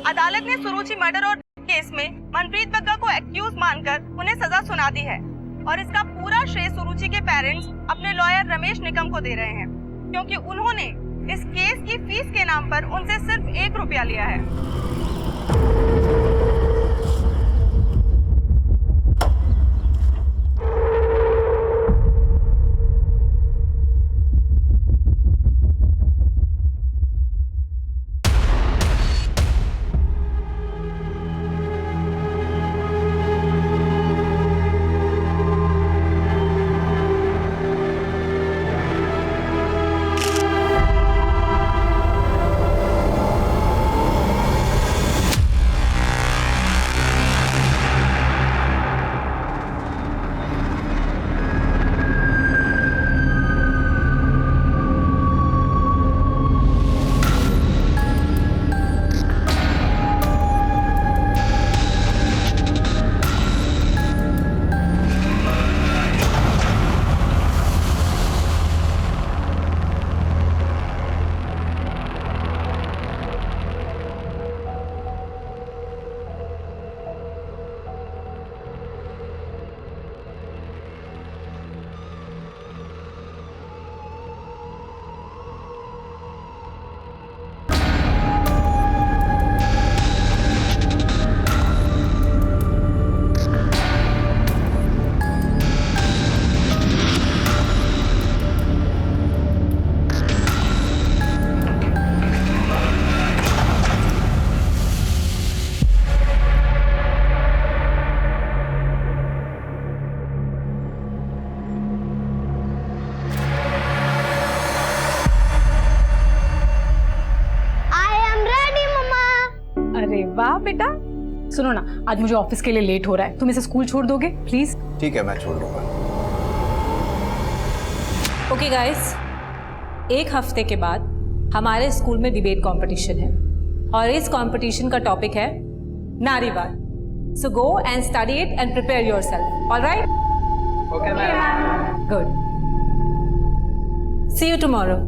अदालत ने सुरुचि मर्डर और केस में मनप्रीत बग्गा को एक्यूज मानकर उन्हें सजा सुना दी है और इसका पूरा श्रेय सुरुचि के पेरेंट्स अपने लॉयर रमेश निकम को दे रहे हैं, क्योंकि उन्होंने इस केस की फीस के नाम पर उनसे सिर्फ 1 रुपया लिया है। वाह बेटा, सुनो ना, आज मुझे ऑफिस के लिए लेट हो रहा है, तुम इसे स्कूल छोड़ दोगे प्लीज? ठीक है, मैं छोड़ दूंगा। ओके गाइस, 1 हफ्ते के बाद हमारे स्कूल में डिबेट कंपटीशन है और इस कंपटीशन का टॉपिक है नारीवाद। So go and study it and prepare yourself. Alright? Okay ma'am. Good. See you tomorrow.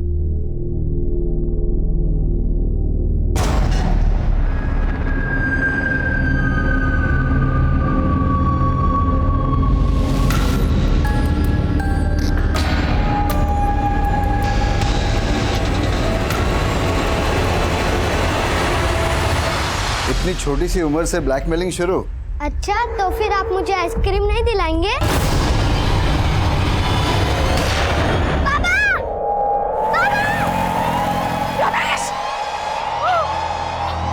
इतनी छोटी सी उम्र से ब्लैकमेलिंग शुरू? अच्छा, तो फिर आप मुझे आइसक्रीम नहीं दिलाएंगे? पापा! पापा! रमेश!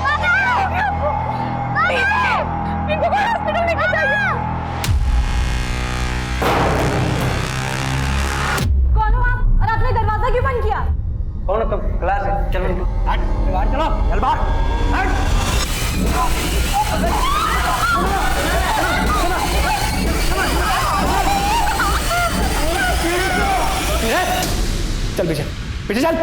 पापा! इनको हॉस्पिटल लेके जाइए। कौन हो आप और आपने दरवाजा क्यों बंद किया? कौन हो तुम? क्लास है, चलो हट, बाहर चलो, चल बाहर, हट। चल पीछे पीछे चल।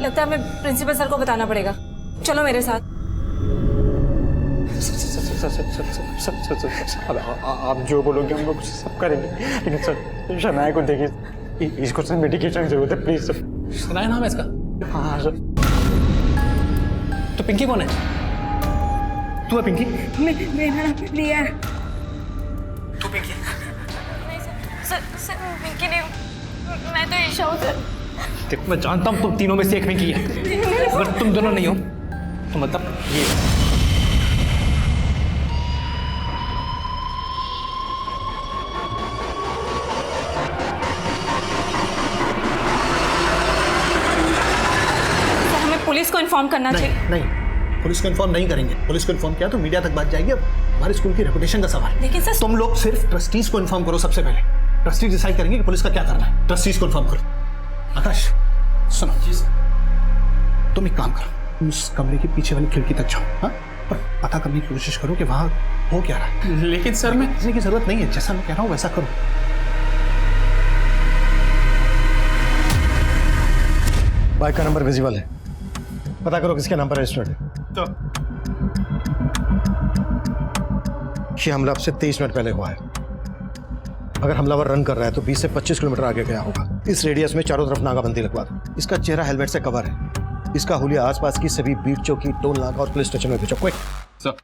लगता है हमें प्रिंसिपल सर को बताना पड़ेगा। चलो मेरे साथ। आप जो बोलोगे हम लोग सब करेंगे, लेकिन सर शनाया को देखिए, इसको सर मेडिकेशन की जरूरत है, प्लीज सर। शनाया नाम है इसका? हाँ सर। तो पिंकी कौन है? तू है पिंकी? मेरा नाम रिया है। तू पिंकी? सर पिंकी नहीं, मैं तो ईशा हूँ सर। देखो मैं जानता हूँ तुम तीनों में से एक पिंकी है, अगर तुम दोनों नहीं हो तो मतलब ये। पुलिस को इन्फॉर्म करना चाहिए। नहीं, पुलिस को इन्फॉर्म नहीं करेंगे। पुलिस को इन्फॉर्म किया तो मीडिया तक बात जाएगी। अब हमारे स्कूल की रेपुटेशन का सवाल। लेकिन सर तुम लोग सिर्फ ट्रस्टीज को इन्फॉर्म करो सबसे पहले। ट्रस्टी डिसाइड करेंगे कि पुलिस का क्या करना है। ट्रस्टीज को इन्फॉर्म करो। आकाश सुनो, तुम एक काम करो, उस कमरे के पीछे वाली खिड़की तक जाओ, हाँ, और पता करने की कोशिश करो कि वहां हो क्या रहा है। लेकिन सर मैं किसी की जरूरत नहीं है, जैसा मैं कह रहा हूँ वैसा करो। बाइक का नंबर विजिबल है, पता करो किसके नाम पर रजिस्टर्ड है। तो ये हमला अब से 23 मिनट पहले हुआ है। अगर हमलावर रन कर रहा है तो 20 से 25 किलोमीटर आगे गया होगा। इस रेडियस में चारों तरफ नाकाबंदी लगवा दो। इसका चेहरा हेलमेट से कवर है। इसका हुलिया आसपास की सभी बीट चौकी, टोल नाका और पुलिस स्टेशन में भेजो। क्विक। सर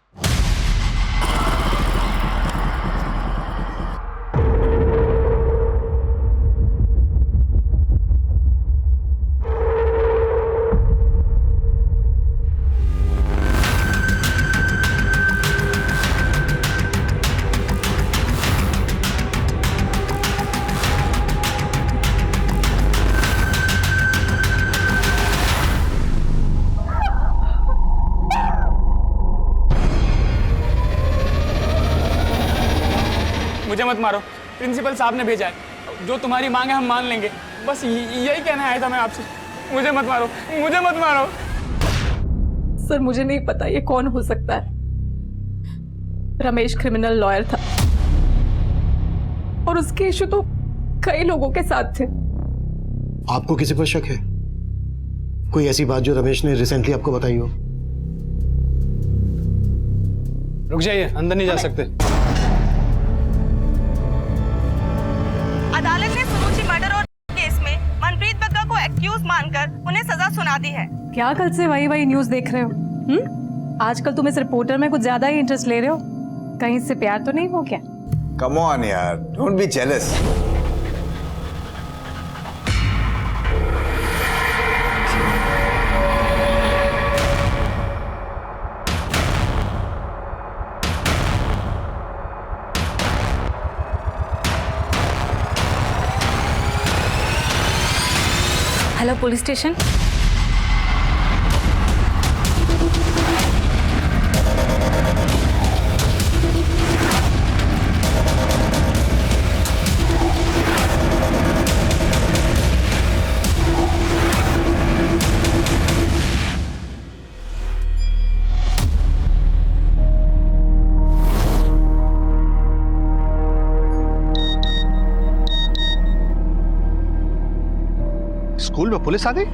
मुझे मत मारो, प्रिंसिपल साहब ने भेजा है। जो तुम्हारी मांग है हम मान लेंगे। बस यही कहना आया था मैं आपसे। मुझे मत मारो, मुझे मत मारो। सर मुझे नहीं पता ये कौन हो सकता है। रमेश क्रिमिनल लॉयर था और उसके इशू तो कई लोगों के साथ थे। आपको किसी पर शक है? कोई ऐसी बात जो रमेश ने रिसेंटली आपको बताई हो? रुक जाइए, अंदर नहीं जा सकते। अदालत ने सुरुचि मर्डर और केस में मनप्रीत बग्गा को एक्यूज मानकर उन्हें सजा सुना दी है। क्या कल से वही न्यूज देख रहे हो? आजकल तुम इस रिपोर्टर में कुछ ज्यादा ही इंटरेस्ट ले रहे हो। कहीं से प्यार तो नहीं हो क्या? कम ऑन यार, don't be jealous. Hello police station. School में पुलिस आ गई?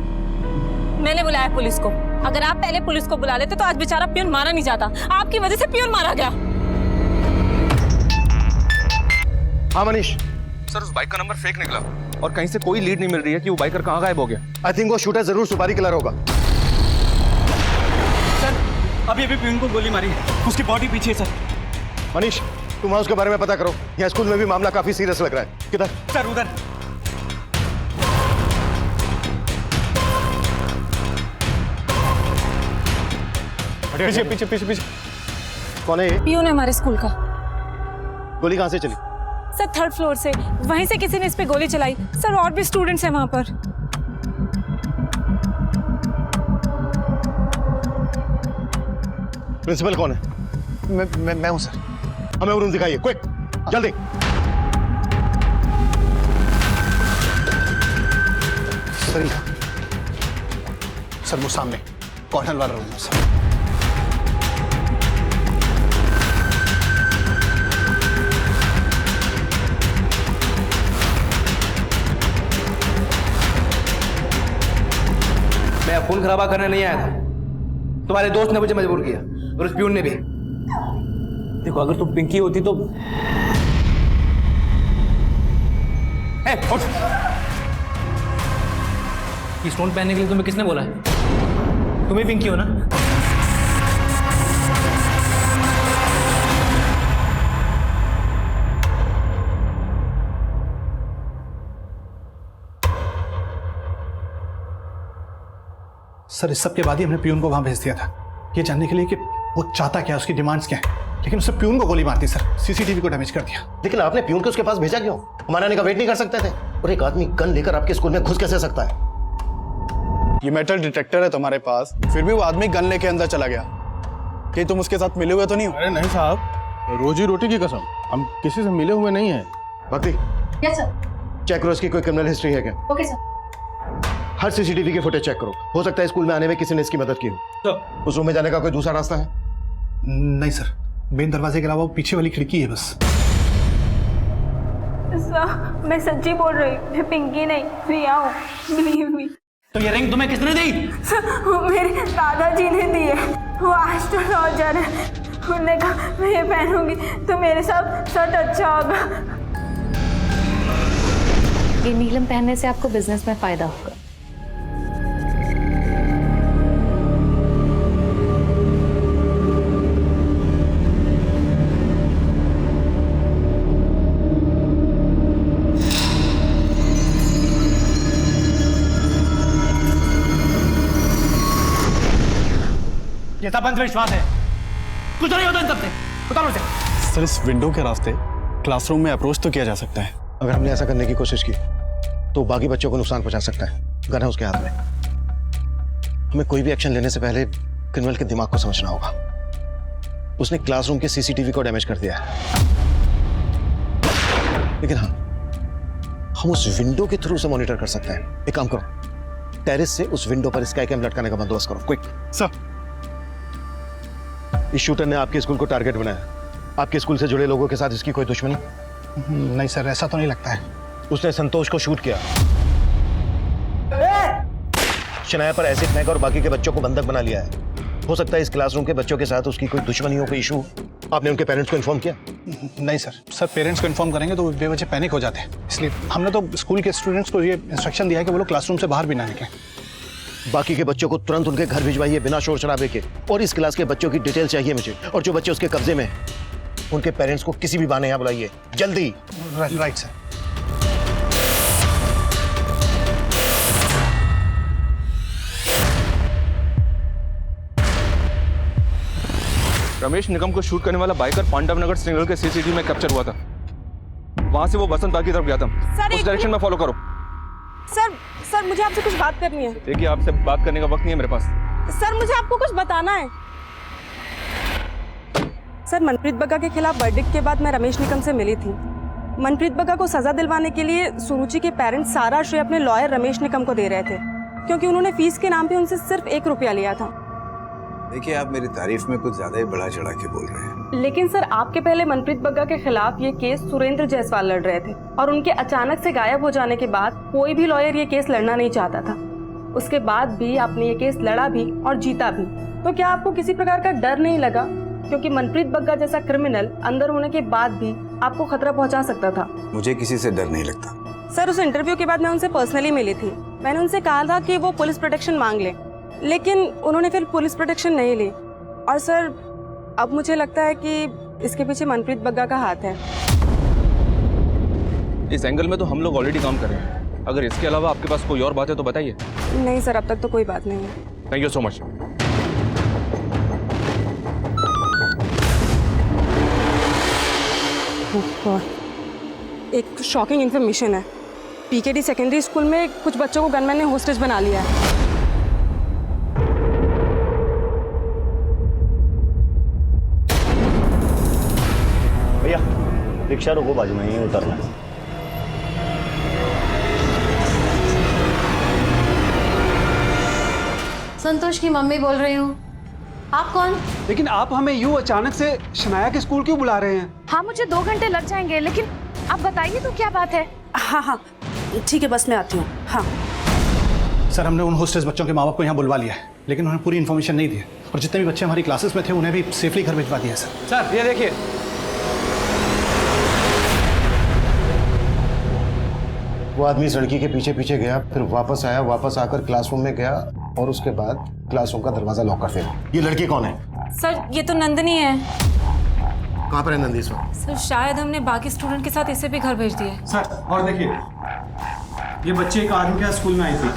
मैंने बुलाया पुलिस को। अगर आप पहले पुलिस को बुला लेते तो आज बेचारा पियून मारा नहीं जाता। आपकी वजह से पियून मारा गया। हाँ मनीष, सर उस बाइक का नंबर फेक निकला और कहीं से कोई लीड नहीं मिल रही है कि वो बाइकर कहाँ गायब हो गया। आई थिंक वो शूटर जरूर सुपारी किलर होगा। सर अभी पियून को गोली मारी है, उसकी बॉडी पीछे है सर। मनीष, तुम उसके बारे में पता करो। यहाँ स्कूल में भी मामला काफी सीरियस लग रहा है। किधर? सर उधर। पीछे पीछे पीछे पीछे। कौन है ये? पियून है हमारे स्कूल का। गोली कहाँ से चली? सर 3rd फ्लोर से। वहीं से किसी ने इस पे गोली चलाई। सर और भी स्टूडेंट्स हैं वहां पर। प्रिंसिपल कौन है? मैं हूं सर। हमें वो रूम दिखाइए, क्विक, जल्दी। सर वो सामने कॉर्नर वाला रूम है सर। मैं खून खराबा करने नहीं आया था। तुम्हारे दोस्त ने मुझे मजबूर किया और उस प्यून ने भी। देखो अगर तुम पिंकी होती तो उठ। ये स्टोन पहनने के लिए तुम्हें किसने बोला है? तुम ही पिंकी हो ना? सर इस सब के बाद ही हमने प्यून को वहां भेज दिया था, ये जानने के लिए कि वो चाहता क्या, उसकी डिमांड्स क्या है। लेकिन उसने प्यून को गोली मार दी सर, सीसीटीवी को डैमेज कर दिया। लेकिन आपने प्यून को उसके पास भेजा क्यों? हमारे आने का वेट नहीं कर सकते थे? और एक आदमी गन लेकर आपके स्कूल में घुस कैसे सकता है? ये मेटल डिटेक्टर है तुम्हारे पास, फिर भी वो आदमी गन लेके अंदर चला गया। कि तुम उसके साथ मिले हुए तो नहीं हो? अरे नहीं साहब, रोजी रोटी की कसम, हम किसी से मिले हुए नहीं हैं। भक्ति, यस सर। चेक करो इसकी कोई क्रिमिनल हिस्ट्री है क्या? Okay sir. हर सीसीटीवी की फुटेज चेक करो, हो सकता है स्कूल में आने में किसी ने इसकी मदद की हो। उस रूम में जाने का कोई दूसरा रास्ता है? नहीं सर, मेन दरवाजे के अलावा वो पीछे वाली खिड़की है बस। सर मैं सच्ची बोल रही हूँ, मैं पिंकी नहीं, प्रिया हूँ, बिलीव मी। तो ये रिंग तुम्हें किसने दी? मेरे दादाजी ने दी है। वो एस्ट्रोलॉजर है। उन्होंने कहा मैं ये पहनूंगी तो मेरे साथ सच अच्छा होगा। ये नीलम पहनने से आपको बिजनेस में फायदा होगा। ये सब अंधविश्वास है, कुछ नहीं होता इन सबसे। बताओ मुझे। सर इस विंडो के रास्ते क्लासरूम में अप्रोच तो किया जा सकता है। अगर हमने ऐसा करने की कोशिश की तो बाकी बच्चों को नुकसान पहुंचा सकता है। गन है उसके हाथ में। हमें कोई भी एक्शन लेने से पहले क्रिमिनल के दिमाग को समझना होगा। उसने क्लासरूम के सीसीटीवी को डैमेज कर दिया है, लेकिन हाँ, हम उस विंडो के थ्रू से मॉनिटर कर सकते हैं। एक काम करो, टेरेस से उस विंडो पर स्काई कैम लटकाने का बंदोबस्त करो, क्विक। सर, इस शूटर ने आपके स्कूल को टारगेट बनाया। आपके स्कूल से जुड़े लोगों के साथ इसकी कोई दुश्मनी? नहीं सर, ऐसा तो नहीं लगता है। उसने संतोष को शूट किया, शनाया पर एसिड फेंका और बाकी के बच्चों को बंधक बना लिया है। हो सकता है इस क्लासरूम के बच्चों के साथ उसकी कोई दुश्मनियों का इशू। आपने उनके पेरेंट्स को इन्फॉर्म किया? नहीं सर, पेरेंट्स को इन्फॉर्म करेंगे तो बेवजह पैनिक हो जाते हैं, इसलिए हमने तो स्कूल के स्टूडेंट्स को ये इंस्ट्रक्शन दिया है कि वो लोग क्लासरूम से बाहर भी ना निकलें। बाकी के बच्चों को तुरंत उनके घर भिजवाइए बिना शोर शराबे के, और इस क्लास के बच्चों की डिटेल चाहिए मुझे, और जो बच्चे उसके कब्जे में हैं उनके पेरेंट्स को किसी भी बहाने यहाँ बुलाइए, जल्दी। Right sir. रमेश निगम को शूट करने वाला बाइकर पांडव नगर सिग्नल के सीसीटीवी में कैप्चर हुआ था। वहां से वो बसंत बाग की तरफ गया था। उस डायरेक्शन में फॉलो करो। सर मुझे आपसे कुछ बात करनी है। देखिए, आपसे बात करने का वक्त नहीं है मेरे पास। सर मुझे आपको कुछ बताना है। सर, मनप्रीत बग्गा के खिलाफ वर्डिक्ट के बाद मैं रमेश निकम से मिली थी। मनप्रीत बग्गा को सजा दिलवाने के लिए सुरुचि के पेरेंट्स सारा श्रेय अपने लॉयर रमेश निकम को दे रहे थे, क्योंकि उन्होंने फीस के नाम पे उनसे सिर्फ 1 रुपया लिया था। देखिए, आप मेरी तारीफ में कुछ ज्यादा ही बढ़ा चढ़ा के बोल रहे हैं। लेकिन सर, आपके पहले मनप्रीत बग्गा के खिलाफ ये केस सुरेंद्र जायसवाल लड़ रहे थे, और उनके अचानक से गायब हो जाने के बाद कोई भी लॉयर ये केस लड़ना नहीं चाहता था। उसके बाद भी आपने ये केस लड़ा भी और जीता भी। तो क्या आपको किसी प्रकार का डर नहीं लगा, क्योंकि मनप्रीत बग्गा जैसा क्रिमिनल अंदर होने के बाद भी आपको खतरा पहुंचा सकता था? मुझे किसी से डर नहीं लगता। सर, उस इंटरव्यू के बाद मैं उनसे पर्सनली मिली थी। मैंने उनसे कहा था कि वो पुलिस प्रोटेक्शन मांग ले, लेकिन उन्होंने फिर पुलिस प्रोटेक्शन नहीं ली। और सर, अब मुझे लगता है कि इसके पीछे मनप्रीत बग्गा का हाथ है। इस एंगल में तो हम लोग ऑलरेडी काम कर रहे हैं। अगर इसके अलावा आपके पास कोई और बात है तो बताइए। नहीं सर, अब तक तो कोई बात नहीं है। Thank you so much. एक शॉकिंग इन्फॉर्मेशन है। पीकेडी सेकेंडरी स्कूल में कुछ बच्चों को गनमैन ने होस्टेज बना लिया है। भैया, रिक्शा रोको, बाजू में ही उतरना है। संतोष की मम्मी बोल रही हूँ। आप कौन? लेकिन आप हमें यूं अचानक से शनाया के स्कूल क्यों बुला रहे हैं? हाँ, मुझे 2 घंटे लग जाएंगे, लेकिन आप बताइए तो क्या बात है? हाँ, ठीक है, बस मैं आती हूँ। हाँ सर, हमने उन होस्टेज बच्चों के माँ बाप को यहाँ बुलवा लिया है, लेकिन उन्हें पूरी इन्फॉर्मेशन नहीं दी है, और जितने भी बच्चे हमारी क्लासेस में थे उन्हें भी सेफली घर भिजवा दिया है। सर, ये देखिए, वो आदमी इस लड़की के पीछे पीछे गया, फिर वापस आया, वापस आकर क्लासरूम में गया, और उसके बाद क्लासरूम का दरवाजा लॉक कर दिया। ये लड़की कौन है? सर, ये तो नंदनी है। कहाँ पर है नंदी इस वक्त? सर, शायद हमने बाकी स्टूडेंट के साथ इसे भी घर भेज दिया। सर, और देखिए, ये बच्चे एक आदमी के स्कूल में आई थी।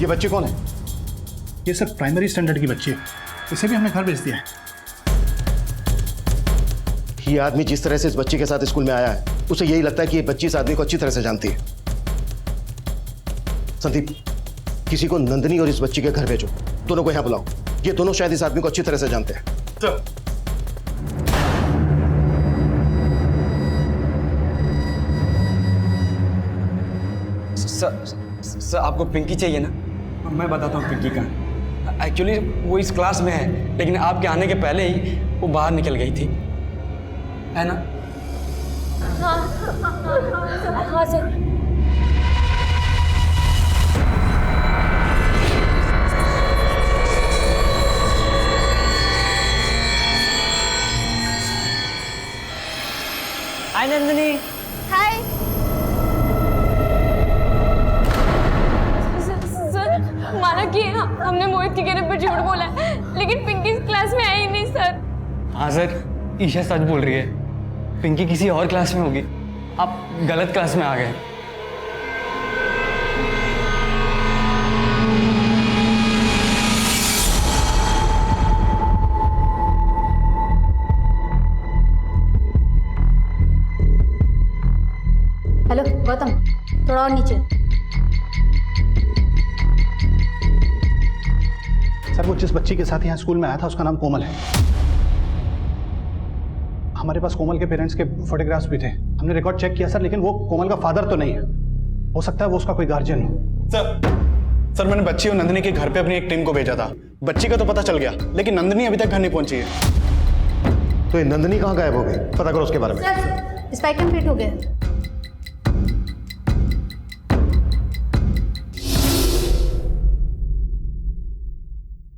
ये बच्चे कौन है? ये सर प्राइमरी स्टैंडर्ड की बच्ची है, इसे भी हमने घर भेज दिया है। ये आदमी जिस तरह से इस बच्ची के साथ स्कूल में आया है, उसे यही लगता है कि ये बच्ची इस आदमी को अच्छी तरह से जानती है। संदीप, किसी को नंदनी और इस बच्ची के घर भेजो, दोनों को यहाँ बुलाओ। ये दोनों शायद इस आदमी को अच्छी तरह से जानते हैं। सर, आपको पिंकी चाहिए ना? मैं बताता हूँ पिंकी का। एक्चुअली वो इस क्लास में है, लेकिन आपके आने के पहले ही वो बाहर निकल गई थी, है ना? हाँ सर। हाय नंदिनी। हाय। सर माना कि हमने मोहित के कहने पर झूठ बोला है, लेकिन पिंकी इस क्लास में आई नहीं सर। हाँ सर, ईशा सच बोल रही है, पिंकी किसी और क्लास में होगी, आप गलत क्लास में आ गए। हेलो गौतम, थोड़ा और नीचे। सर वो जिस बच्ची के साथ यहाँ स्कूल में आया था उसका नाम कोमल है। हमारे पास कोमल के पेरेंट्स के फोटोग्राफ्स भी थे, हमने रिकॉर्ड चेक किया सर, लेकिन वो कोमल का फादर तो नहीं है। हो सकता है वो उसका कोई गार्जियन हो। सर मैंने बच्ची और नंदिनी के घर पे अपनी एक टीम को भेजा था। बच्ची का तो पता चल गया, लेकिन नंदिनी अभी तक घर नहीं पहुंची है। तो ये नंदिनी कहाँ गायब हो गई, पता करो उसके बारे में। सर स्पाइक कंप्लीट हो गया।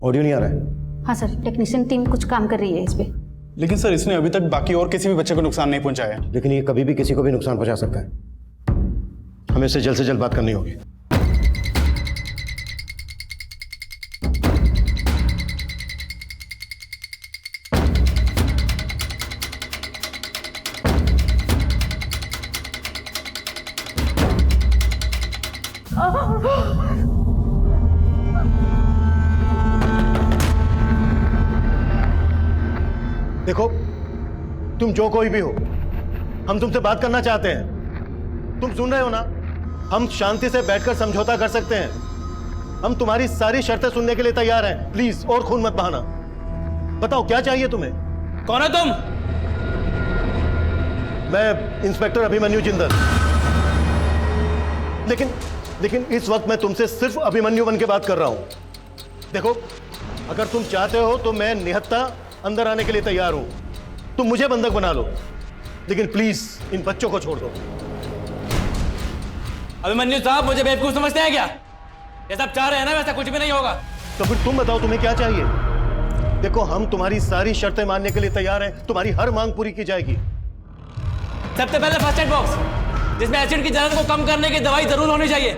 ऑडियो नहीं आ रहा है। हाँ सर, टेक्नीशियन टीम कुछ काम कर रही है इस पे। लेकिन सर इसने अभी तक बाकी और किसी भी बच्चे को नुकसान नहीं पहुंचाया। लेकिन ये कभी भी किसी को भी नुकसान पहुंचा सकता है। हमें इससे जल्द बात करनी होगी। देखो तुम जो कोई भी हो, हम तुमसे बात करना चाहते हैं। तुम सुन रहे हो ना, हम शांति से बैठकर समझौता कर सकते हैं। हम तुम्हारी सारी शर्तें सुनने के लिए तैयार हैं। प्लीज और खून मत बहाना। बताओ क्या चाहिए तुम्हें। कौन है तुम? मैं इंस्पेक्टर अभिमन्यु जिंदल। लेकिन इस वक्त मैं तुमसे सिर्फ अभिमन्यु बन के बात कर रहा हूं। देखो अगर तुम चाहते हो तो मैं निहत्था अंदर आने के लिए तैयार हूं। तुम मुझे बंधक बना लो, लेकिन प्लीज इन बच्चों को छोड़ दो। अभिमन्यु साहब मुझे बेवकूफ समझते हैं क्या? ये सब चाह रहे हैं ना, वैसा कुछ भी नहीं होगा। तो फिर तुम बताओ तुम्हें क्या चाहिए। देखो हम तुम्हारी सारी शर्तें मानने के लिए तैयार हैं। तुम्हारी हर मांग पूरी की जाएगी। सबसे पहले फर्स्ट एड बॉक्स, जिसमें एसिड की जलन को कम करने की दवाई जरूर होनी चाहिए।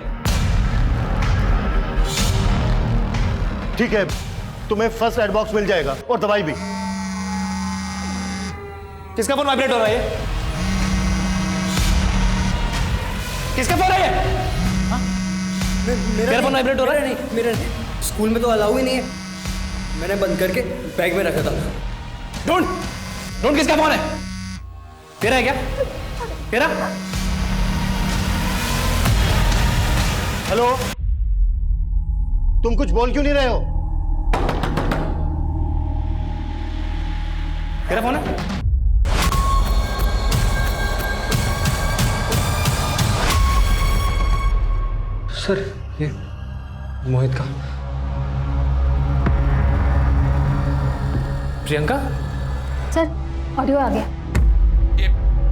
ठीक है, तुम्हें फर्स्ट एड बॉक्स मिल जाएगा और दवाई भी। किसका फोन वाइब्रेट हो रहा है? किसका फोन है ये? मेरा फोन वाइब्रेट हो रहा है? नहीं, मेरा नहीं। स्कूल में तो अलाउ ही नहीं है, मैंने बंद करके बैग में रखा था। ढूंढ किसका फोन है? तेरा है क्या? तेरा? हेलो, तुम कुछ बोल क्यों नहीं रहे हो? तेरा फोन है? सर ये मोहित का। प्रियंका? सर ऑडियो आ गया। ये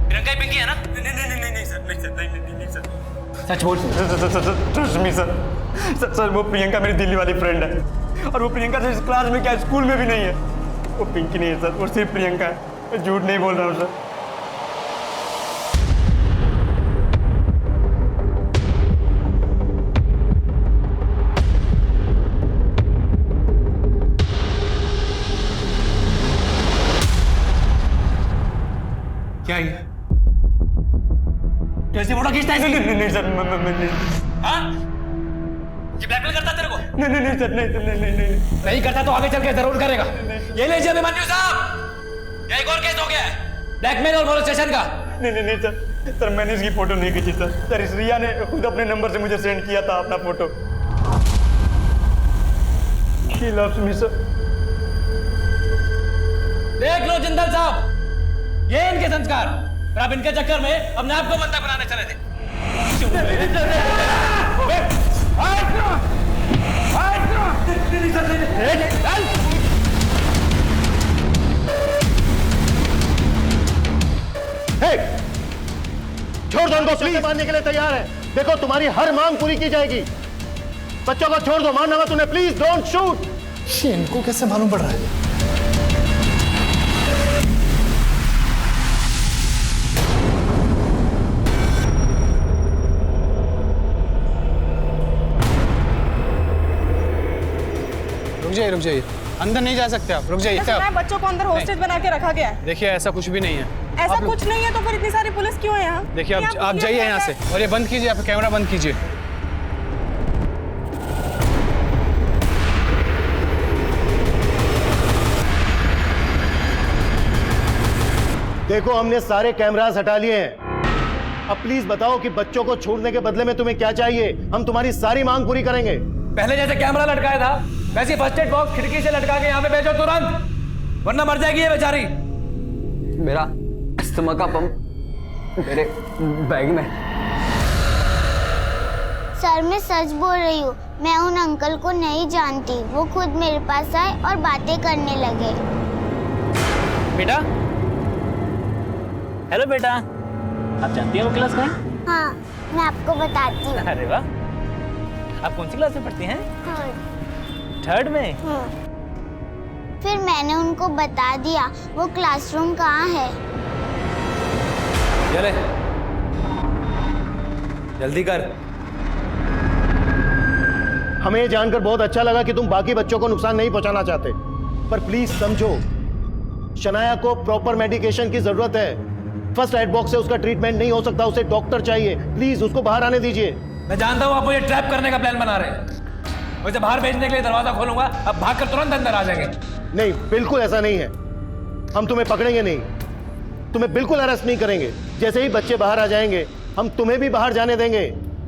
प्रियंका ही पिंकी है ना? नहीं सर, नहीं सर। सच बोल। ट्रस्ट मी सर, वो प्रियंका मेरी दिल्ली वाली फ्रेंड है, और वो प्रियंका तो इस क्लास में क्या स्कूल में भी नहीं है। वो पिंकी नहीं है सर, वो सिर्फ प्रियंका है। मैं झूठ नहीं बोल रहा हूँ सर। क्या ये? कैसे फोटो खींचता है? नहीं सर, हाँ? ये ब्लैकमेल करता तेरे को? नहीं सर, नहीं करता तो आगे चल के जरूर करेगा। ये लीजिए अभिमन्यु साहब, ये एक और केस हो गया है, ब्लैकमेल और मोलेस्टेशन का। नहीं सर, मैंने इसकी फोटो नहीं खींची सर। इस रिया ने खुद अपने नंबर से मुझे सेंड किया था अपना photo. She loves me sir। देख लो जिंदल साहब, ये इनके संस्कार, और आप इनके चक्कर में अपने आप को बंधक बनाने चले थे। छोड़ दो उनको, प्लीज मानने के लिए तैयार है। देखो तुम्हारी हर मांग पूरी की जाएगी। बच्चों को छोड़ दो, मानना मत उन्हें, प्लीज डोंट शूट। इनको कैसे मालूम पड़ रहा है? रुक जाइए, अंदर नहीं जा सकते आप, रुक जाइए। सुना है बच्चों को अंदर हॉस्टेज बना के रखा गया है। देखिए ऐसा कुछ भी नहीं है। ऐसा कुछ नहीं है तो फिर इतनी सारी पुलिस क्यों है यहाँ? देखिए आप जाइए यहाँ से, और ये बंद कीजिए, आप कैमरा बंद कीजिए। देखो हमने सारे कैमरास हटा लिए हैं। अब प्लीज बताओ कि बच्चों को छोड़ने के बदले में तुम्हें क्या चाहिए? हम तुम्हारी सारी मांग पूरी करेंगे। पहले जैसे कैमरा लटकाया था वैसे फर्स्ट एड बॉक्स खिड़की से लटका के यहाँ पे भेजो तुरंत, वरना मर जाएगी ये बेचारी। मेरा अस्थमा का पंप मेरे बैग में। सर मैं सच बोल रही हूँ, मैं उन अंकल को नहीं जानती। वो खुद मेरे पास आए और बातें करने लगे। बेटा, हेलो बेटा, आप जानती हैं वो क्लास कहाँ है? हाँ, मैं आपको बताती हूँ। अरे वाह, आप कौन सी क्लास में पढ़ती हैं? थर्ड में? फिर मैंने उनको बता दिया वो क्लासरूम कहाँ है। चले जल्दी कर। हमें ये जानकर बहुत अच्छा लगा कि तुम बाकी बच्चों को नुकसान नहीं पहुंचाना चाहते, पर प्लीज समझो शनाया को प्रॉपर मेडिकेशन की जरूरत है। फर्स्ट एड बॉक्स से उसका ट्रीटमेंट नहीं हो सकता, उसे डॉक्टर चाहिए। प्लीज उसको बाहर आने दीजिए। मैं जानता हूँ आप मुझे ट्रैप करने का प्लान बना रहे हैं। वैसे बाहर भेजने के लिए दरवाजा खोलूंगा, अब भागकर तुरंत अंदर आ जाएंगे। नहीं, बिल्कुल ऐसा नहीं है। हम तुम्हें पकड़ेंगे नहीं, तुम्हें बिल्कुल अरेस्ट नहीं करेंगे। जैसे ही बच्चे बाहर आ जाएंगे हम तुम्हें भी बाहर जाने देंगे।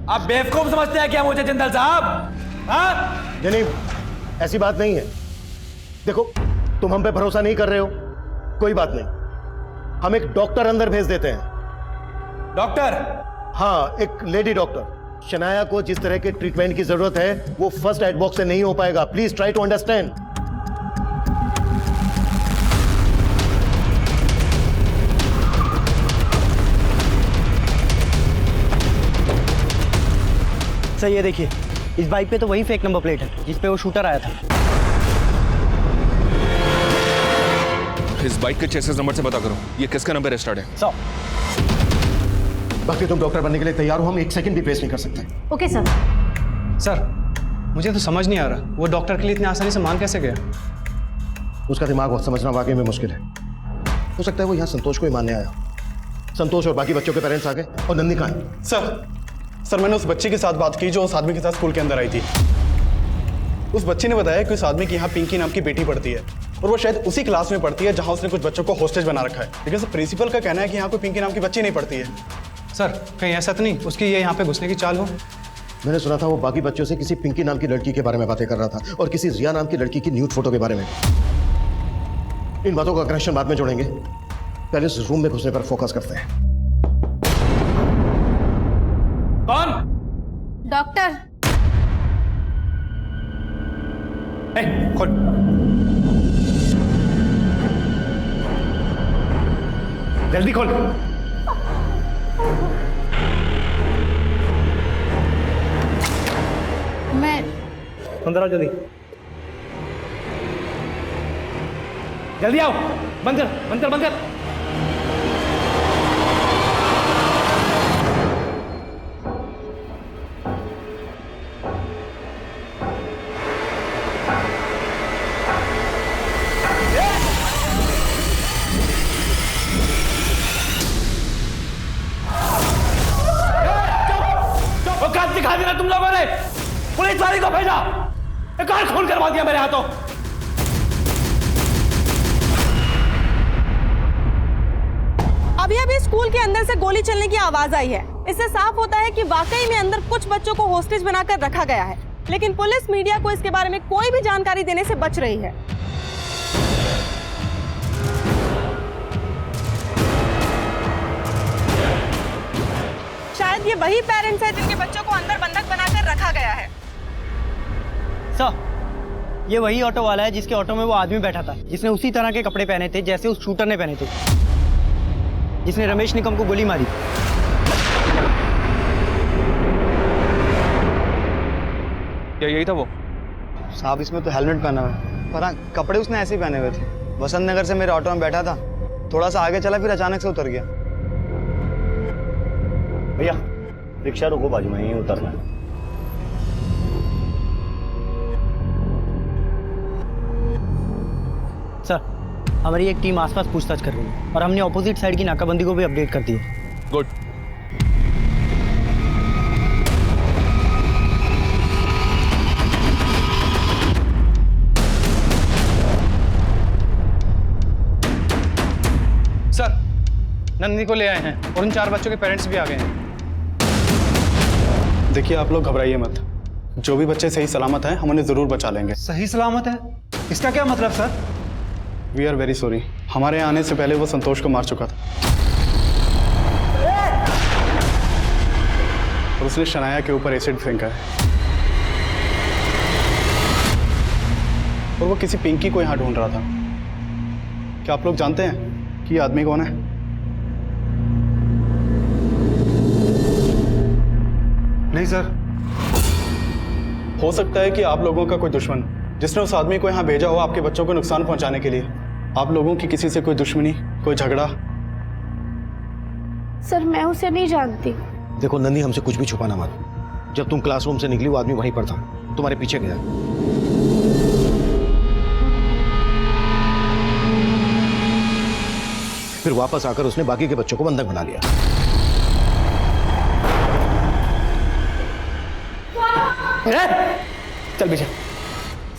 आप बेवकूफ समझते हैं क्या मुझे जिंदल साहब? हाँ नहीं, ऐसी बात नहीं है। देखो तुम हम पे भरोसा नहीं कर रहे हो, कोई बात नहीं, हम एक डॉक्टर अंदर भेज देते हैं। डॉक्टर? हाँ, एक लेडी डॉक्टर। शनाया को जिस तरह के ट्रीटमेंट की जरूरत है वो फर्स्ट एड बॉक्स से नहीं हो पाएगा। Please try to understand. Sir ये देखिए, इस बाइक पे तो वही फेक नंबर प्लेट है जिस पे वो शूटर आया था। इस बाइक के चेसिस नंबर से पता करो ये किसका नंबर रजिस्टर्ड है। सर बाकी तुम डॉक्टर बनने के लिए तैयार हो, हम एक सेकंड भी वेस्ट नहीं कर सकते। Okay sir. सर मुझे तो समझ नहीं आ रहा वो डॉक्टर के लिए इतनी आसानी से मान कैसे गया? उसका दिमाग बहुत समझना वाकई में मुश्किल है। हो सकता है वो यहाँ संतोष को ही मानने आया। संतोष और बाकी बच्चों के पेरेंट्स आ गए और नंदी कहाँ है? सर मैंने उस बच्चे के साथ बात की जो उस आदमी के साथ स्कूल के अंदर आई थी। उस बच्चे ने बताया कि उस आदमी की यहाँ पिंकी नाम की बेटी पढ़ती है और वो शायद उसी क्लास में पढ़ती है जहाँ उसने कुछ बच्चों को हॉस्टेज बना रखा है। लेकिन सर प्रिंसिपल का कहना है कि यहाँ कोई पिंकी नाम की बच्ची नहीं पढ़ती है। सर कहीं ऐसा तो नहीं उसकी ये यहाँ पे घुसने की चाल हो? मैंने सुना था वो बाकी बच्चों से किसी पिंकी नाम की लड़की के बारे में बातें कर रहा था और किसी रिया नाम की लड़की की न्यूड फोटो के बारे में। इन बातों का कनेक्शन बाद में जोड़ेंगे, पहले इस रूम में घुसने पर फोकस करते हैं। कौन? डॉक्टर। खोल। जल्दी खोल। मैं अंदर आओ, जल्दी जल्दी आओ। बंद कर बंद कर बंद कर। औकात दिखा देना तुम लोगों ने। पुलिस वाली को भेजा, एक और खून करवा दिया मेरे हाथों। अभी अभी स्कूल के अंदर से गोली चलने की आवाज आई है। इससे साफ होता है कि वाकई में अंदर कुछ बच्चों को होस्टेज बनाकर रखा गया है, लेकिन पुलिस मीडिया को इसके बारे में कोई भी जानकारी देने से बच रही है। शायद ये वही पेरेंट्स हैं जिनके बच्चों को अंदर बंधक बनाकर रखा गया है। सर ये वही ऑटो वाला है जिसके ऑटो में वो आदमी बैठा था, जिसने उसी तरह के कपड़े पहने थे जैसे उस शूटर ने पहने थे, जिसने रमेश निकम को गोली मारी। क्या यही था वो? साहब इसमें तो हेलमेट पहना हुआ है, पर हाँ कपड़े उसने ऐसे ही पहने हुए थे। वसंत नगर से मेरे ऑटो में बैठा था, थोड़ा सा आगे चला फिर अचानक से उतर गया। भैया रिक्शा रोको, बाजू में ही उतरना है। सर हमारी एक टीम आसपास पूछताछ कर रही है और हमने ऑपोजिट साइड की नाकाबंदी को भी अपडेट कर दी है। गुड। सर नंदिनी को ले आए हैं और उन 4 बच्चों के पेरेंट्स भी आ गए हैं। देखिए आप लोग घबराइए मत, जो भी बच्चे सही सलामत हैं हम उन्हें जरूर बचा लेंगे। सही सलामत है? इसका क्या मतलब sir? We are very sorry, हमारे यहाँ आने से पहले वो संतोष को मार चुका था और उसने शनाया के ऊपर एसिड फेंका है और वो किसी पिंकी को यहाँ ढूंढ रहा था। क्या आप लोग जानते हैं कि ये आदमी कौन है? नहीं सर। हो सकता है कि आप लोगों का कोई दुश्मन जिसने उस आदमी को यहाँ भेजा हो आपके बच्चों को नुकसान पहुंचाने के लिए। आप लोगों की किसी से कोई दुश्मनी, कोई झगड़ा? सर मैं उसे नहीं जानती। देखो नंदी, हमसे कुछ भी छुपाना मत। जब तुम क्लासरूम से निकली वो आदमी वहीं पर था, तुम्हारे पीछे गया। फिर वापस आकर उसने बाकी के बच्चों को बंधक बना लिया। चल बेटा।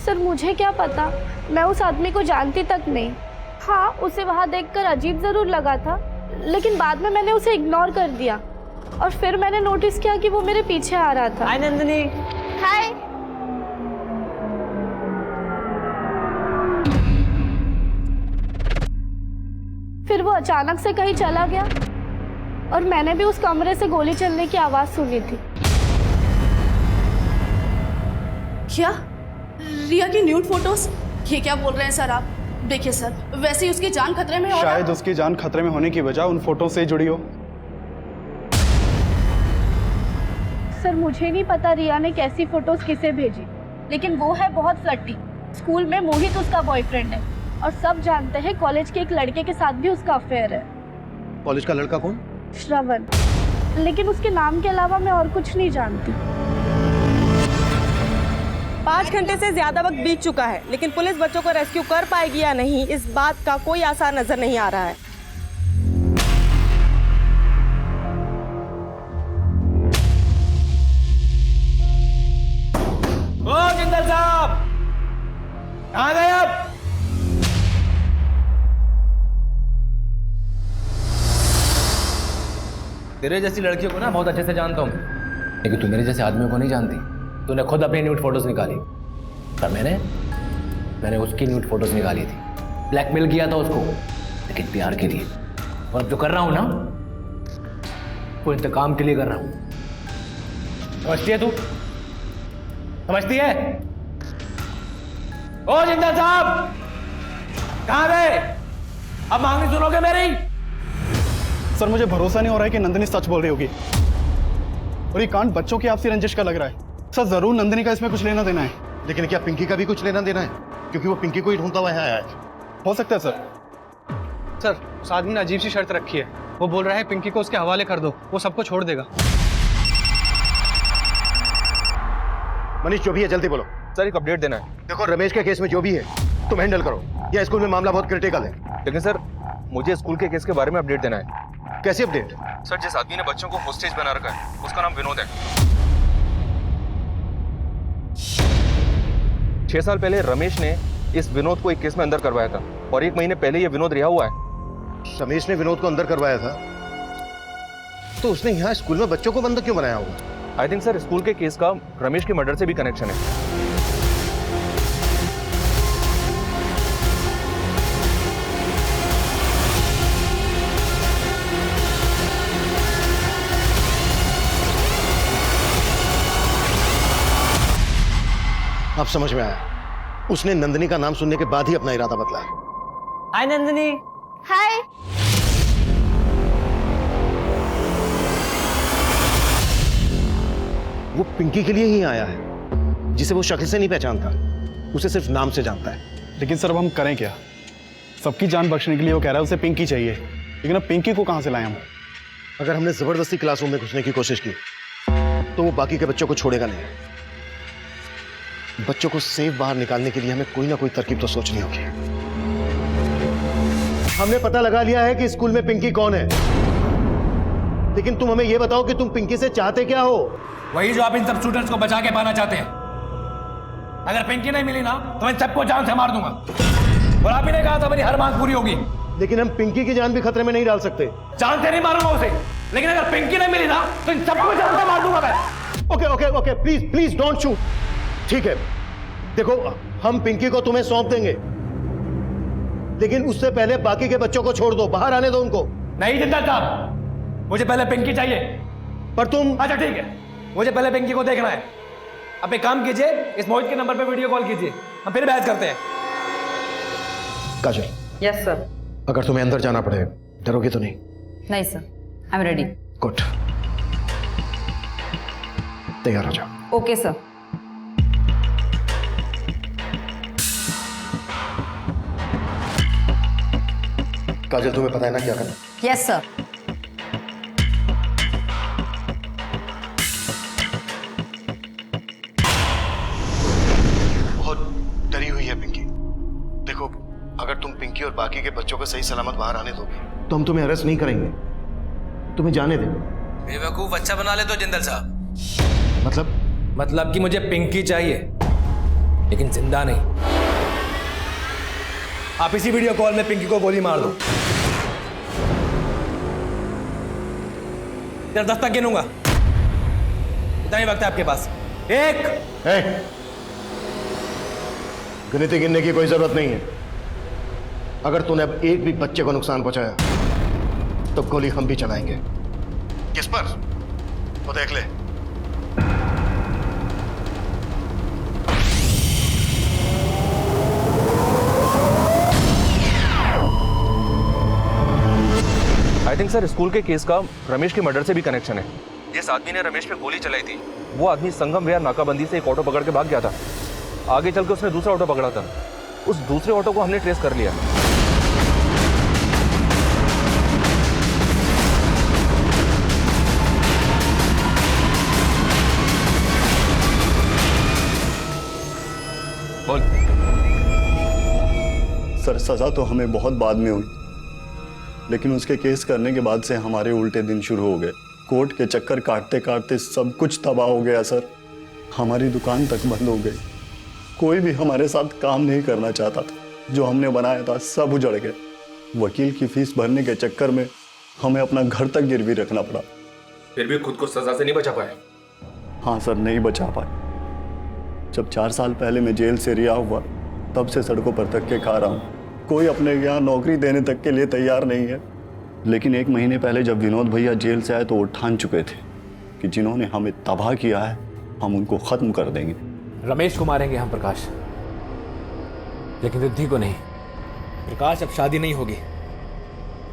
सर मुझे क्या पता, मैं उस आदमी को जानती तक नहीं। हाँ उसे वहाँ देखकर अजीब जरूर लगा था, लेकिन बाद में मैंने उसे इग्नोर कर दिया और फिर मैंने नोटिस किया कि वो मेरे पीछे आ रहा था। हाय नंदिनी। हाय। फिर वो अचानक से कहीं चला गया और मैंने भी उस कमरे से गोली चलने की आवाज सुनी थी। क्या रिया की न्यूड फोटोज? ये क्या बोल रहे हैं सर आप? देखिए सर, वैसे ही उसकी जान खतरे में हो। शायद उसकी जान खतरे में होने की वजह उन फोटो से जुड़ी हो। सर मुझे नहीं पता रिया ने कैसी फोटोज किसे भेजी, लेकिन वो है बहुत फ्लर्टी। स्कूल में मोहित उसका बॉयफ्रेंड है और सब जानते हैं कॉलेज के एक लड़के के साथ भी उसका अफेयर है। कॉलेज का लड़का कौन? श्रवण, लेकिन उसके नाम के अलावा मैं और कुछ नहीं जानती। 5 घंटे से ज्यादा वक्त बीत चुका है, लेकिन पुलिस बच्चों को रेस्क्यू कर पाएगी या नहीं, इस बात का कोई आसार नजर नहीं आ रहा है। ओ जिंदल साहब, कहाँ गए आप? तेरे जैसी लड़कियों को ना बहुत अच्छे से जानता हूँ, लेकिन तू मेरे जैसे आदमियों को नहीं जानती। तूने खुद अपनी न्यूड फोटोज निकाली, पर मैंने उसकी न्यूड फोटोज निकाली थी। ब्लैकमेल किया था उसको, लेकिन प्यार के लिए। और अब जो कर रहा हूँ ना, वो इंतकाम के लिए कर रहा हूँ। समझती है तू? समझती है? ओ जिंदल साहब, कहाँ गए? अब मांगनी सुनोगे मेरी? सर मुझे भरोसा नहीं हो रहा है कि नंदिनी सच बोल रही होगी और ये कांड बच्चों की आपसी रंजिश का लग रहा है। सर जरूर नंदिनी का इसमें कुछ लेना देना है। लेकिन क्या पिंकी का भी कुछ लेना देना है? क्योंकि वो पिंकी को ही ढूंढता हुआ यहाँ आया है। हो सकता है सर। सर उस आदमी ने अजीब सी शर्त रखी है। वो बोल रहा है पिंकी को उसके हवाले कर दो, वो सबको छोड़ देगा। मनीष जो भी है जल्दी बोलो। सर एक अपडेट देना है। देखो रमेश के केस में जो भी है तुम हैंडल करो, या स्कूल में मामला बहुत क्रिटिकल है। लेकिन सर मुझे स्कूल के केस के बारे में अपडेट देना है। कैसी अपडेट? सर जिस आदमी ने बच्चों को होस्टेज बना रखा है उसका नाम विनोद है। 6 साल पहले रमेश ने इस विनोद को एक केस में अंदर करवाया था और 1 महीने पहले ये विनोद रिहा हुआ है। रमेश ने विनोद को अंदर करवाया था, तो उसने यहाँ स्कूल में बच्चों को बंधक क्यों बनाया होगा? आई थिंक सर स्कूल के केस का रमेश के मर्डर से भी कनेक्शन है। अब समझ में आया, उसने नंदिनी का नाम सुनने के बाद ही अपना इरादा बदला। हाय नंदिनी। हाय। वो पिंकी के लिए ही आया है, जिसे वो शक्ल से नहीं पहचानता, उसे सिर्फ नाम से जानता है। लेकिन सर अब हम करें क्या? सबकी जान बख्शने के लिए वो कह रहा है उसे पिंकी चाहिए, लेकिन अब पिंकी को कहां से लाएं हम? अगर हमने जबरदस्ती क्लासरूम में घुसने की कोशिश की तो वो बाकी के बच्चों को छोड़ेगा नहीं। बच्चों को सेफ बाहर निकालने के लिए हमें कोई ना कोई तरकीब तो सोचनी होगी। हमने पता लगा लिया है कि स्कूल में पिंकी कौन है, लेकिन तुम हमें यह बताओ कि तुम पिंकी से चाहते क्या हो? वही जो आप इन सब स्टूडेंट्स को बचा के पाना चाहते हैं। अगर पिंकी नहीं मिली ना तो इन सबको जान से मार दूंगा। और आप ही ने कहा था मेरी हर मांग पूरी होगी। लेकिन हम पिंकी की जान भी खतरे में नहीं डाल सकते। जान से नहीं मारूंगा उसे, लेकिन अगर पिंकी नहीं मिली ना तो इन सबको जान से मार दूंगा मैं। Okay okay okay, please please don't shoot. ठीक है, देखो हम पिंकी को तुम्हें सौंप देंगे, लेकिन उससे पहले बाकी के बच्चों को छोड़ दो, बाहर आने दो उनको। नहीं जिंदल साहब, मुझे पहले पिंकी चाहिए। पर तुम... अच्छा ठीक है, मुझे पहले पिंकी को देखना है। अब एक काम कीजिए, इस मोहित के नंबर पे वीडियो कॉल कीजिए, हम फिर बहस करते हैं। काजल। Yes sir. अगर तुम्हें अंदर जाना पड़े, डरोगी तो नहीं? नहीं sir, I am ready. Good, तैयार हो जाओ। Okay sir. काजल, तुम्हें पता है ना क्या करना? Yes sir. बहुत डरी हुई है पिंकी। देखो, अगर तुम पिंकी और बाकी के बच्चों को सही सलामत बाहर आने दोगे तो हम तुम्हें अरेस्ट नहीं करेंगे, तुम्हें जाने देंगे। बेवकूफ अच्छा बना ले तो जिंदल साहब। मतलब कि मुझे पिंकी चाहिए, लेकिन जिंदा नहीं। आप इसी वीडियो कॉल में पिंकी को गोली मार दो। इधर 10 तक गिनूंगा, इतना ही वक्त है आपके पास। 1। गिनती गिनने की कोई जरूरत नहीं है। अगर तूने अब एक भी बच्चे को नुकसान पहुंचाया तो गोली हम भी चलाएंगे। किस पर? वो देख ले। आई थिंक सर स्कूल के केस का रमेश के मर्डर से भी कनेक्शन है। जिस आदमी ने रमेश पे गोली चलाई थी वो आदमी संगम विहार नाकाबंदी से एक ऑटो पकड़ के भाग गया था। आगे चल के उसने दूसरा ऑटो पकड़ा था। उस दूसरे ऑटो को हमने ट्रेस कर लिया। बोल। सर, सजा तो हमें बहुत बाद में हुई, लेकिन उसके केस करने के बाद से हमारे उल्टे दिन शुरू हो गए। कोर्ट के चक्कर काटते काटते सब कुछ तबाह हो गया सर। हमारी दुकान तक बंद हो गई। कोई भी हमारे साथ काम नहीं करना चाहता था। जो हमने बनाया था सब उजड़ गए। वकील की फीस भरने के चक्कर में हमें अपना घर तक गिरवी रखना पड़ा। फिर भी खुद को सजा से नहीं बचा पाए? हाँ सर, नहीं बचा पाए। जब 4 साल पहले मैं जेल से रिहा हुआ तब से सड़कों पर धक्के खा रहा हूँ। कोई अपने यहाँ नौकरी देने तक के लिए तैयार नहीं है। लेकिन 1 महीने पहले जब विनोद भैया जेल से आए तो वो ठान चुके थे कि जिन्होंने हमें तबाह किया है हम उनको खत्म कर देंगे। रमेश को मारेंगे हम प्रकाश, लेकिन रिद्धि को नहीं। प्रकाश, अब शादी नहीं होगी,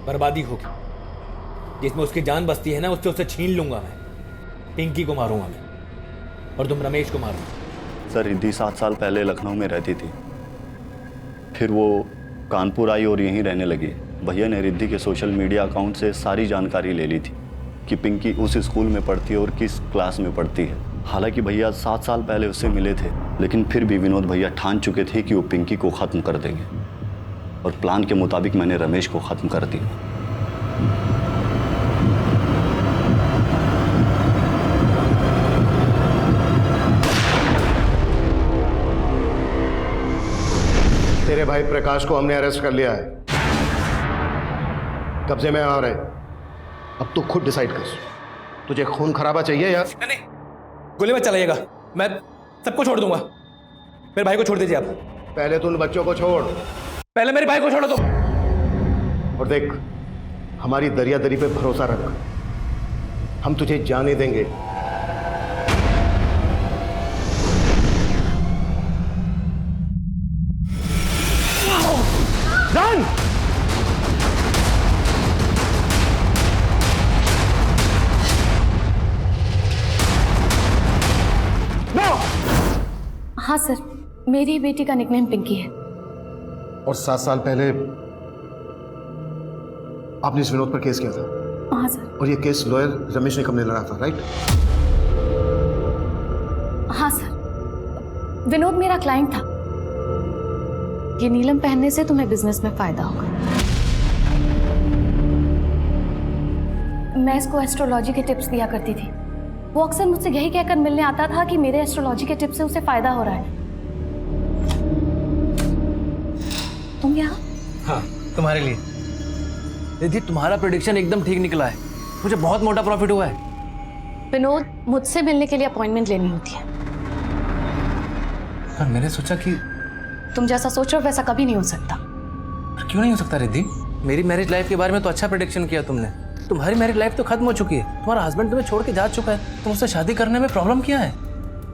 बर्बादी होगी। जिसमें उसकी जान बसती है ना, उससे उसे छीन लूंगा मैं। पिंकी को मारूंगा मैं, और तुम रमेश को मारूंगा। सर, रिद्धि 7 साल पहले लखनऊ में रहती थी, फिर वो कानपुर आई और यहीं रहने लगी। भैया ने रिद्धि के सोशल मीडिया अकाउंट से सारी जानकारी ले ली थी कि पिंकी उस स्कूल में पढ़ती है और किस क्लास में पढ़ती है। हालांकि भैया 7 साल पहले उससे मिले थे, लेकिन फिर भी विनोद भैया ठान चुके थे कि वो पिंकी को ख़त्म कर देंगे, और प्लान के मुताबिक मैंने रमेश को ख़त्म कर दिया। तेरे भाई प्रकाश को हमने अरेस्ट कर लिया है, कब्जे में आ रहे। अब तू खुद डिसाइड कर, तुझे खून खराबा चाहिए या नहीं? गोली मत चलाइएगा, मैं सबको छोड़ दूंगा। मेरे भाई को छोड़ दीजिए आप। पहले तू उन बच्चों को छोड़। पहले मेरे भाई को छोड़ो तुम। और देख, हमारी दरियादरी पे भरोसा रख, हम तुझे जाने देंगे। जान! हाँ सर, मेरी बेटी का निकनेम पिंकी है। और 7 साल पहले आपने इस विनोद पर केस किया था? हाँ सर। और ये केस लॉयर रमेश निकम ने लड़ा था, राइट? हाँ सर, विनोद मेरा क्लाइंट था। ये नीलम पहनने से तुम्हें बिजनेस में फायदा होगा। मैं इसको एस्ट्रोलॉजी के टिप्स दिया करती थी। वो अक्सर मुझसे यही कहकर मिलने आता था कि मेरे एस्ट्रोलॉजी के टिप्स से उसे फायदा हो रहा है। तुम यहाँ? हाँ, तुम्हारे लिए। दीदी तुम्हारा प्रेडिक्शन एकदम ठीक निकला है, मुझे बहुत मोटा प्रॉफिट हुआ है। विनोद, मुझसे मिलने के लिए अपॉइंटमेंट लेनी होती है। पर मैंने सोचा कि तुम जैसा सोच रहे हो वैसा कभी नहीं हो सकता। पर क्यों नहीं हो सकता रिद्धि? मेरी मैरिज लाइफ के बारे में तो अच्छा प्रेडिक्शन किया तुमने। तुम्हारी मैरिज लाइफ तो खत्म हो चुकी है, तुम्हारा हस्बैंड तुम्हें छोड़ के जा चुका है, तुम उससे शादी करने में प्रॉब्लम क्या है?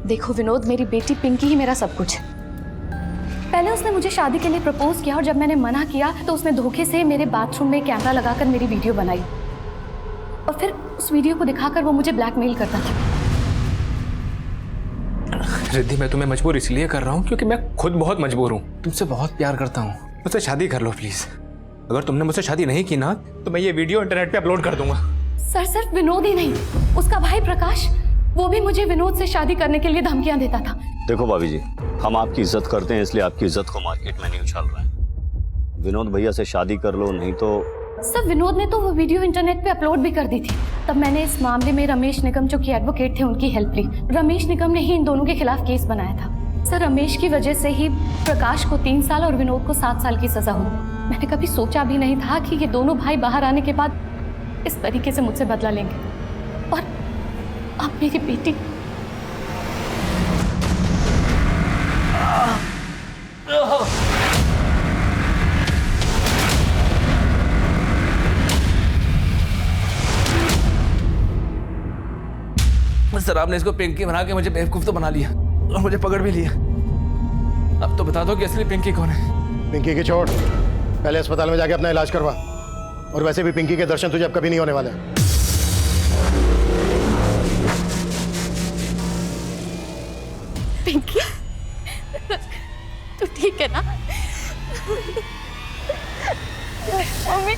देखो विनोद, मेरी बेटी पिंकी ही मेरा सब कुछ है। पहले उसने मुझे शादी के लिए प्रपोज किया और जब मैंने मना किया तो उसने धोखे से मेरे बाथरूम में कैमरा लगाकर मेरी वीडियो बनाई और फिर उस वीडियो को दिखाकर वो मुझे ब्लैकमेल करता था। रिद्धि, मैं तुम्हें मजबूर इसलिए कर रहा हूँ क्योंकि मैं खुद बहुत मजबूर हूँ। तुमसे बहुत प्यार करता हूँ, मुझसे शादी कर लो प्लीज। अगर तुमने मुझसे शादी नहीं की ना तो मैं ये वीडियो इंटरनेट पे अपलोड कर दूंगा। सर, सिर्फ विनोद ही नहीं, उसका भाई प्रकाश, वो भी मुझे विनोद से शादी करने के लिए धमकियां देता था। देखो भाभी जी, हम आपकी इज्जत करते हैं, इसलिए आपकी इज्जत को मार्केट में नहीं उछाल रहे हैं। विनोद भैया से शादी कर लो, नहीं तो। सर, विनोद ने तो वो वीडियो इंटरनेट पे अपलोड भी कर दी थी। तब मैंने इस मामले में रमेश निगम, जो कि एडवोकेट थे, उनकी हेल्प ली। रमेश निगम ने ही इन दोनों के खिलाफ केस बनाया था। सर, रमेश की वजह से ही प्रकाश को 3 साल और विनोद को 7 साल की सजा हुई। मैंने कभी सोचा भी नहीं था कि ये दोनों भाई बाहर आने के बाद इस तरीके से मुझसे बदला लेंगे। और अब मेरी बेटी सर, आपने इसको पिंकी बना के मुझे बेवकूफ तो बना लिया और मुझे पकड़ भी लिया। अब तो बता दो कि असली पिंकी कौन है। पिंकी की छोड़, पहले अस्पताल में जाके अपना इलाज करवा। और वैसे भी पिंकी के दर्शन तुझे अब कभी नहीं होने वाले। पिंकी, तू ठीक है ना? मम्मी,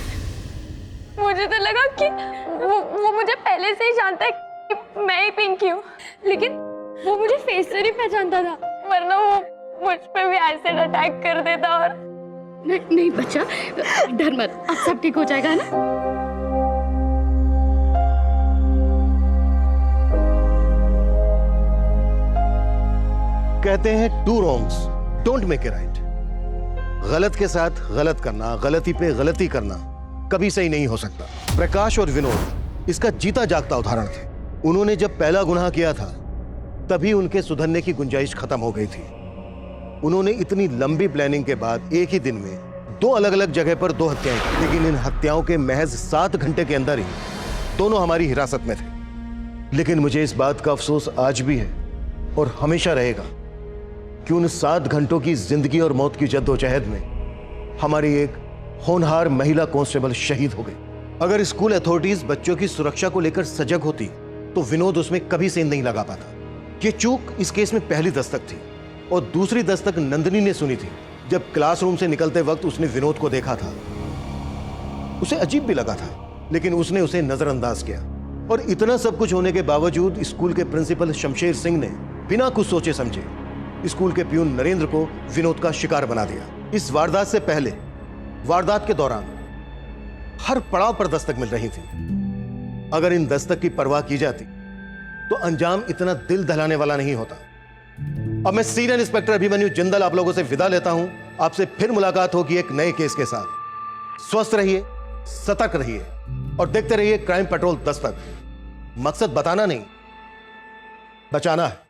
मुझे तो लगा कि वो मुझे पहले से ही जानता है कि मैं ही पिंकी हूँ, लेकिन वो मुझे फेस से नहीं पहचानता था, वरना वो मुझ पे भी एसिड अटैक कर देता। और नहीं बच्चा, डर मत, अब सब ठीक हो जाएगा ना। कहते हैं 2 wrongs don't make a right। गलत के साथ गलत करना, गलती पे गलती करना कभी सही नहीं हो सकता। प्रकाश और विनोद इसका जीता जागता उदाहरण थे। उन्होंने जब पहला गुनाह किया था तभी उनके सुधरने की गुंजाइश खत्म हो गई थी। उन्होंने इतनी लंबी प्लानिंग के बाद एक ही दिन में 2 अलग अलग जगह पर 2 हत्याएं की, लेकिन इन हत्याओं के महज 7 घंटे के अंदर ही दोनों हमारी हिरासत में थे। लेकिन मुझे इस बात का अफसोस आज भी है और हमेशा रहेगा कि उन 7 घंटों की जिंदगी और मौत की जद्दोजहद में हमारी एक होनहार महिला कांस्टेबल शहीद हो गई। अगर स्कूल अथॉरिटीज बच्चों की सुरक्षा को लेकर सजग होती तो विनोद उसमें कभी सेंध नहीं लगा पाता। ये चूक इस केस में पहली दस्तक थी और दूसरी दस्तक नंदिनी ने सुनी थी। जब क्लासरूम से निकलते वक्त उसने विनोद को देखा था, उसे अजीब भी लगा था, लेकिन उसने उसे नजरअंदाज किया। और इतना सब कुछ होने के बावजूद स्कूल के प्रिंसिपल शमशेर सिंह ने बिना कुछ सोचे समझे स्कूल के प्यून नरेंद्र को विनोद का शिकार बना दिया। इस वारदात से पहले, वारदात के दौरान हर पड़ाव पर दस्तक मिल रही थी। अगर इन दस्तक की परवाह की जाती तो अंजाम इतना दिल दहलाने वाला नहीं होता। अब मैं सीनियर इंस्पेक्टर अभिमन्यु जिंदल आप लोगों से विदा लेता हूं। आपसे फिर मुलाकात होगी एक नए केस के साथ। स्वस्थ रहिए, सतर्क रहिए और देखते रहिए क्राइम पेट्रोल दस्तक। मकसद बताना नहीं, बचाना है।